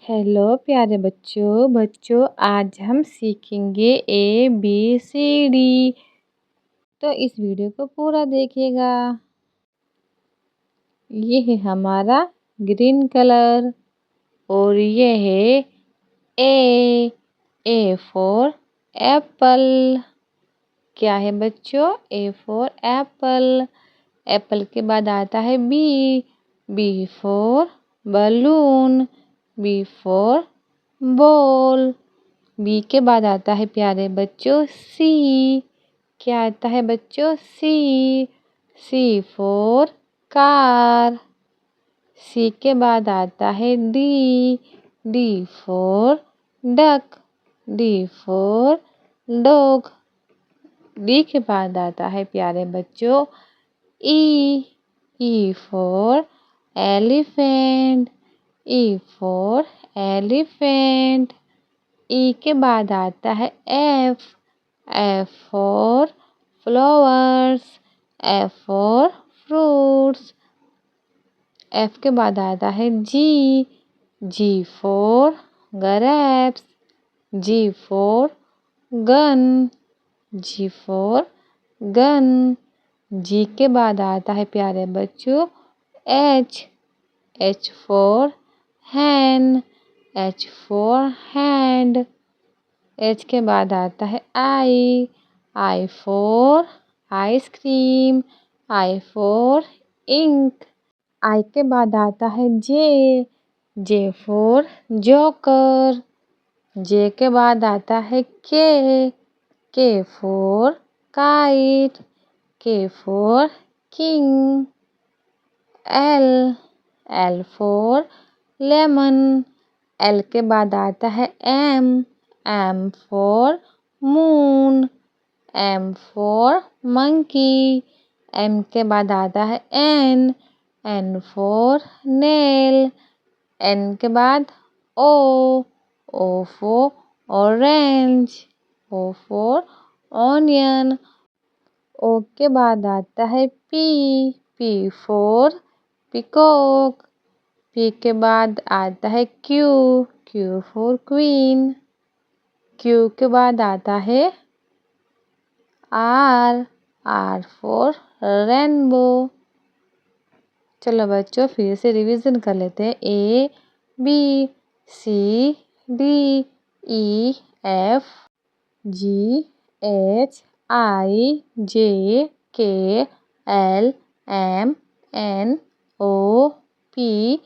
Hello प्यारे बच्चों आज हम सीखेंगे ABCD। तो इस वीडियो को पूरा देखिएगा। ये है हमारा ग्रीन कलर और ये है ए फॉर एप्पल। क्या है बच्चों? A for Apple. एप्पल के बाद आता है B for balloon, B for ball. B के बाद आता है प्यारे बच्चों सी। क्या आता है बच्चों? सी फॉर कार। सी के बाद आता है D for duck, D for dog. D के बाद आता है प्यारे बच्चों E for elephant, E for elephant. E के बाद आता है F for flowers, F for fruits. F के बाद आता है G for grapes, G for gun, G for gun. G के बाद आता है प्यारे बच्चों H for hen, H for hand. H के बाद आता है I for ice cream, I for ink. I के बाद आता है जे फॉर जोकर। जे के बाद आता है K for kite, K for king. L for lemon. L के बाद आता है M for moon, M for monkey. M के बाद आता है एन फॉर नेल। एन के बाद O for orange, O for onion. O के बाद आता है पी फॉर पीकॉक। पी के बाद आता है क्यू फॉर क्वीन। क्यू के बाद आता है आर फॉर रेनबो। चलो बच्चों फिर से रिवीजन कर लेते हैं। ABCDEF GHIJKLMNOP